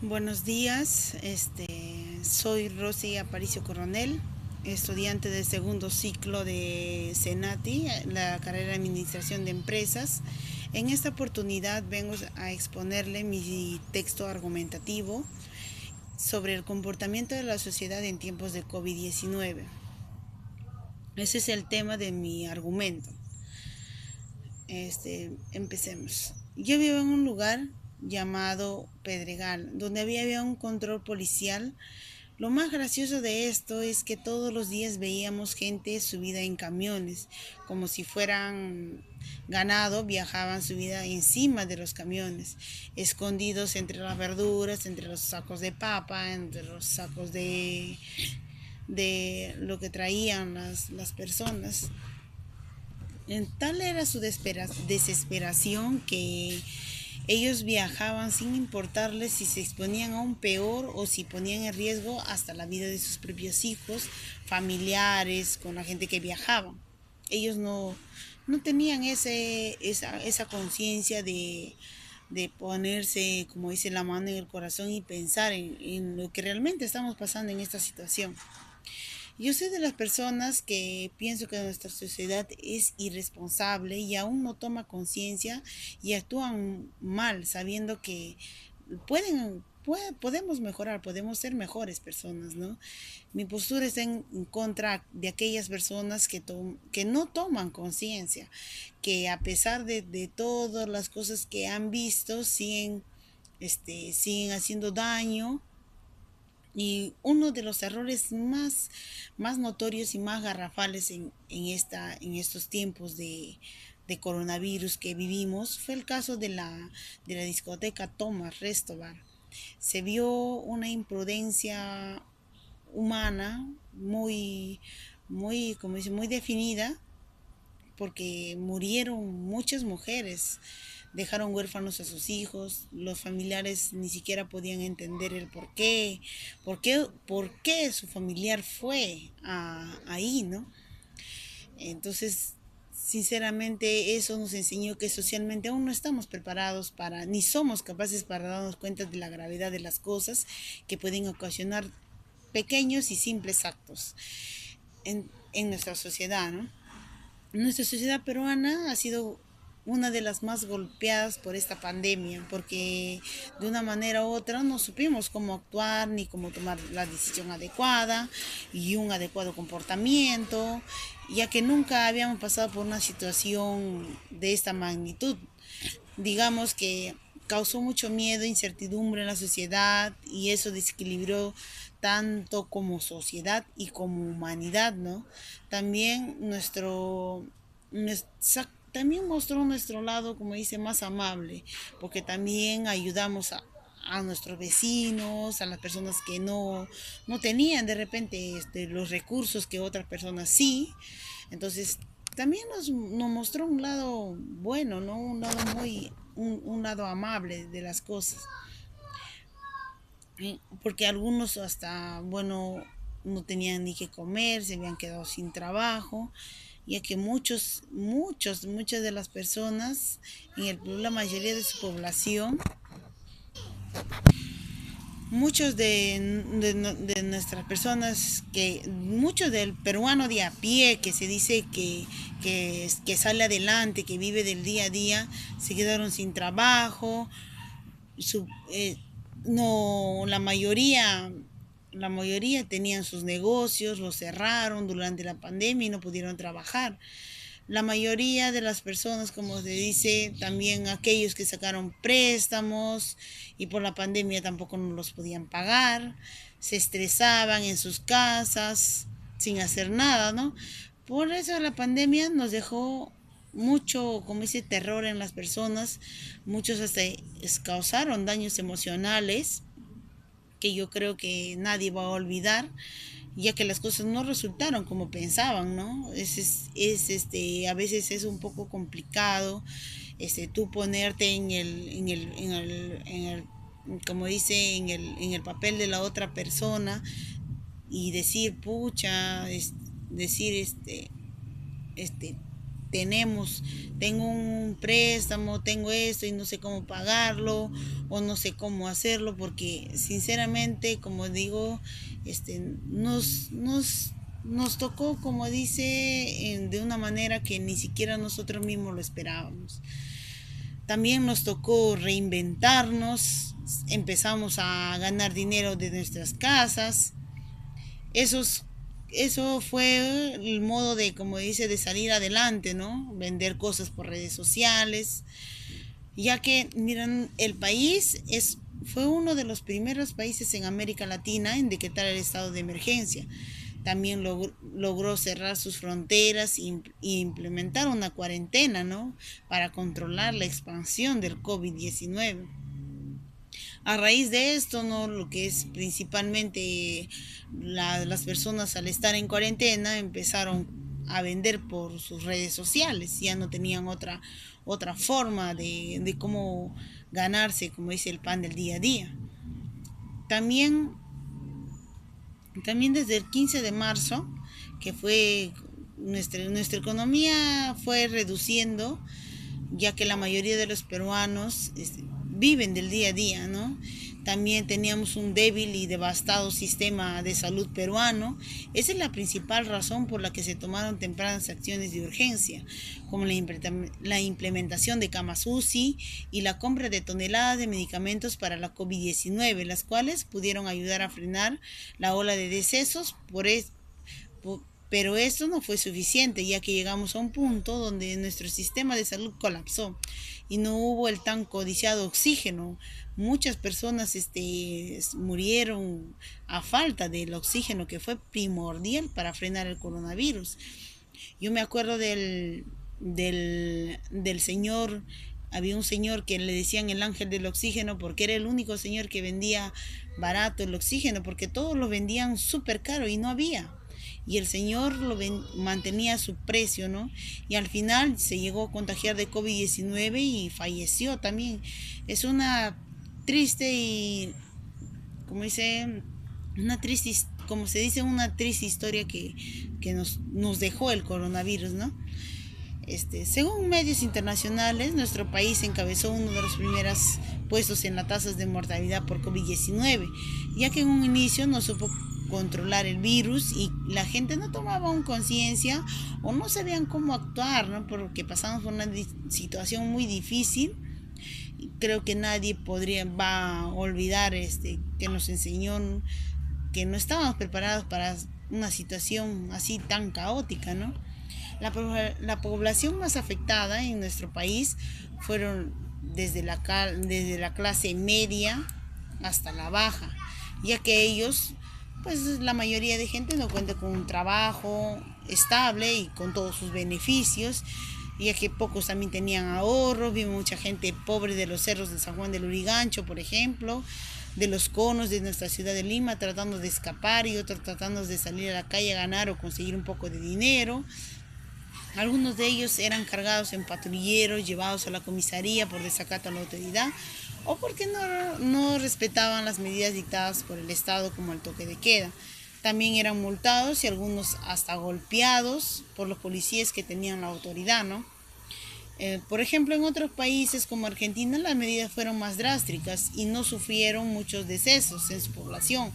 Buenos días, soy Rosy Aparicio Coronel, estudiante del segundo ciclo de CENATI, la carrera de Administración de Empresas. En esta oportunidad vengo a exponerle mi texto argumentativo sobre el comportamiento de la sociedad en tiempos de COVID-19. Ese es el tema de mi argumento. Empecemos. Yo vivo en un lugar llamado Pedregal, donde había un control policial. Lo más gracioso de esto es que todos los días veíamos gente subida en camiones, como si fueran ganado, viajaban subida encima de los camiones, escondidos entre las verduras, entre los sacos de papa, entre los sacos de lo que traían las personas. Tal era su desesperación que ellos viajaban sin importarles si se exponían a un peor o si ponían en riesgo hasta la vida de sus propios hijos, familiares, con la gente que viajaba. Ellos no tenían esa conciencia de ponerse, como dice, la mano en el corazón y pensar en lo que realmente estamos pasando en esta situación. Yo soy de las personas que pienso que nuestra sociedad es irresponsable y aún no toma conciencia y actúan mal, sabiendo que podemos mejorar, podemos ser mejores personas, ¿no? Mi postura está en contra de aquellas personas que no toman conciencia, que a pesar de todas las cosas que han visto, siguen haciendo daño. Y uno de los errores más notorios y más garrafales en estos tiempos de coronavirus que vivimos fue el caso de la discoteca Thomas Restobar. Se vio una imprudencia humana como dice, muy definida, porque murieron muchas mujeres, dejaron huérfanos a sus hijos, los familiares ni siquiera podían entender el por qué su familiar fue ahí, ¿no? Entonces, sinceramente, eso nos enseñó que socialmente aún no estamos preparados ni somos capaces para darnos cuenta de la gravedad de las cosas que pueden ocasionar pequeños y simples actos en nuestra sociedad, ¿no? Nuestra sociedad peruana ha sido una de las más golpeadas por esta pandemia, porque de una manera u otra no supimos cómo actuar ni cómo tomar la decisión adecuada y un adecuado comportamiento, ya que nunca habíamos pasado por una situación de esta magnitud. Digamos que causó mucho miedo, incertidumbre en la sociedad y eso desequilibró tanto como sociedad y como humanidad, ¿no? También también mostró nuestro lado, como dice, más amable, porque también ayudamos a nuestros vecinos, a las personas que no tenían de repente los recursos que otras personas sí. Entonces, también nos mostró un lado bueno, ¿no? Un lado amable de las cosas. Porque algunos hasta, bueno, no tenían ni que comer, se habían quedado sin trabajo, ya que muchas de las personas, la mayoría de su población, de nuestras personas, mucho del peruano de a pie que se dice que sale adelante, que vive del día a día, se quedaron sin trabajo. su, eh, no, la mayoría tenían sus negocios, los cerraron durante la pandemia y no pudieron trabajar. La mayoría de las personas, como se dice, también aquellos que sacaron préstamos y por la pandemia tampoco no los podían pagar, se estresaban en sus casas sin hacer nada, ¿no? Por eso la pandemia nos dejó mucho, como dice, terror en las personas. Muchos hasta causaron daños emocionales que yo creo que nadie va a olvidar, ya que las cosas no resultaron como pensaban, ¿no? A veces es un poco complicado, tú ponerte como dice, en el papel de la otra persona y decir, pucha, decir, este, tengo un préstamo, tengo esto y no sé cómo pagarlo o no sé cómo hacerlo, porque sinceramente, como digo, nos tocó, como dice, de una manera que ni siquiera nosotros mismos lo esperábamos. También nos tocó reinventarnos, empezamos a ganar dinero de nuestras casas. Esos, eso fue el modo de, como dice, de salir adelante, ¿no? Vender cosas por redes sociales, ya que, miren, fue uno de los primeros países en América Latina en decretar el estado de emergencia. También logró cerrar sus fronteras y implementar una cuarentena, ¿no? Para controlar la expansión del COVID-19. A raíz de esto, ¿no? Lo que es principalmente las personas al estar en cuarentena empezaron a vender por sus redes sociales, ya no tenían otra forma de cómo ganarse, como dice, el pan del día a día. También, también desde el 15 de marzo, que fue nuestra economía fue reduciendo, ya que la mayoría de los peruanos viven del día a día, ¿no? También teníamos un débil y devastado sistema de salud peruano. Esa es la principal razón por la que se tomaron tempranas acciones de urgencia, como la implementación de camas UCI y la compra de toneladas de medicamentos para la COVID-19, las cuales pudieron ayudar a frenar la ola de decesos pero esto no fue suficiente, ya que llegamos a un punto donde nuestro sistema de salud colapsó y no hubo el tan codiciado oxígeno. Muchas personas murieron a falta del oxígeno que fue primordial para frenar el coronavirus. Yo me acuerdo del señor, había un señor que le decían el ángel del oxígeno porque era el único señor que vendía barato el oxígeno, porque todos lo vendían súper caro y no había. Y el señor mantenía su precio, ¿no? Y al final se llegó a contagiar de COVID-19 y falleció también. Es una triste y, como dice, como se dice, una triste historia que nos dejó el coronavirus, ¿no? Según medios internacionales, nuestro país encabezó uno de los primeros puestos en las tasas de mortalidad por COVID-19, ya que en un inicio no supo controlar el virus y la gente no tomaba conciencia o no sabían cómo actuar, ¿no? Porque pasamos por una situación muy difícil. Creo que nadie va a olvidar que nos enseñó que no estábamos preparados para una situación así tan caótica, ¿no? La población más afectada en nuestro país fueron desde la clase media hasta la baja, ya que ellos, pues la mayoría de gente no cuenta con un trabajo estable y con todos sus beneficios, ya que pocos también tenían ahorros. Vi mucha gente pobre de los cerros de San Juan del Urigancho, por ejemplo, de los conos de nuestra ciudad de Lima, tratando de escapar y otros tratando de salir a la calle a ganar o conseguir un poco de dinero. Algunos de ellos eran cargados en patrulleros, llevados a la comisaría por desacato a la autoridad o porque no respetaban las medidas dictadas por el Estado, como el toque de queda. También eran multados y algunos hasta golpeados por los policías que tenían la autoridad, ¿no? Por ejemplo, en otros países como Argentina las medidas fueron más drásticas y no sufrieron muchos decesos en su población,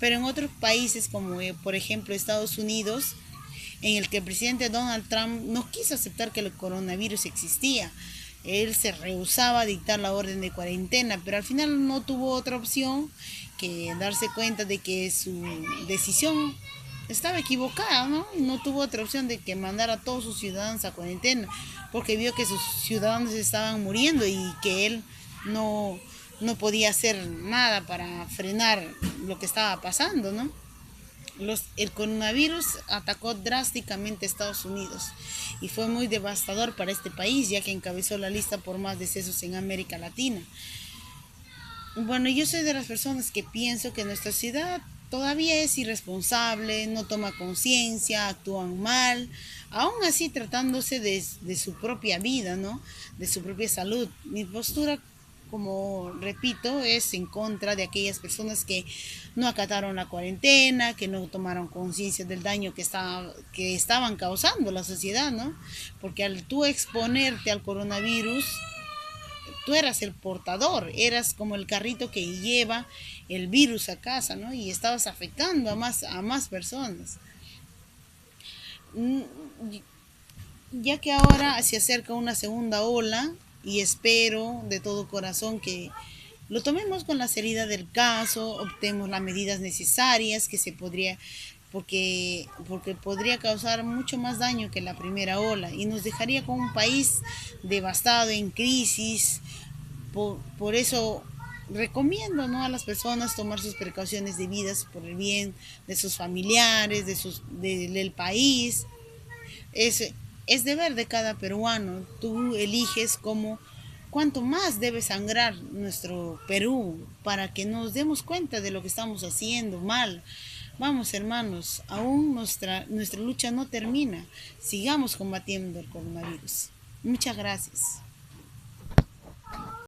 pero en otros países como por ejemplo Estados Unidos, en el que el presidente Donald Trump no quiso aceptar que el coronavirus existía. Él se rehusaba a dictar la orden de cuarentena, pero al final no tuvo otra opción que darse cuenta de que su decisión estaba equivocada, ¿no? Y no tuvo otra opción de que mandar a todos sus ciudadanos a cuarentena, porque vio que sus ciudadanos estaban muriendo y que él no podía hacer nada para frenar lo que estaba pasando, ¿no? El coronavirus atacó drásticamente a Estados Unidos y fue muy devastador para este país, ya que encabezó la lista por más decesos en América Latina. Bueno, yo soy de las personas que pienso que nuestra ciudad todavía es irresponsable, no toma conciencia, actúan mal, aún así tratándose de su propia vida, ¿no? De su propia salud. Mi postura como repito, es en contra de aquellas personas que no acataron la cuarentena, que no tomaron conciencia del daño que estaban causando la sociedad, ¿no? Porque al tú exponerte al coronavirus, tú eras el portador, eras como el carrito que lleva el virus a casa, ¿no? Y estabas afectando a más personas. Mm, Ya que ahora se acerca una segunda ola y espero de todo corazón que lo tomemos con la seriedad del caso, optemos las medidas necesarias que se podría, porque podría causar mucho más daño que la primera ola y nos dejaría con un país devastado, en crisis. Por eso recomiendo, ¿no?, a las personas tomar sus precauciones debidas por el bien de sus familiares, del país. Es, es deber de cada peruano. Tú eliges cuánto más debe sangrar nuestro Perú para que nos demos cuenta de lo que estamos haciendo mal. Vamos, hermanos, aún nuestra lucha no termina. Sigamos combatiendo el coronavirus. Muchas gracias.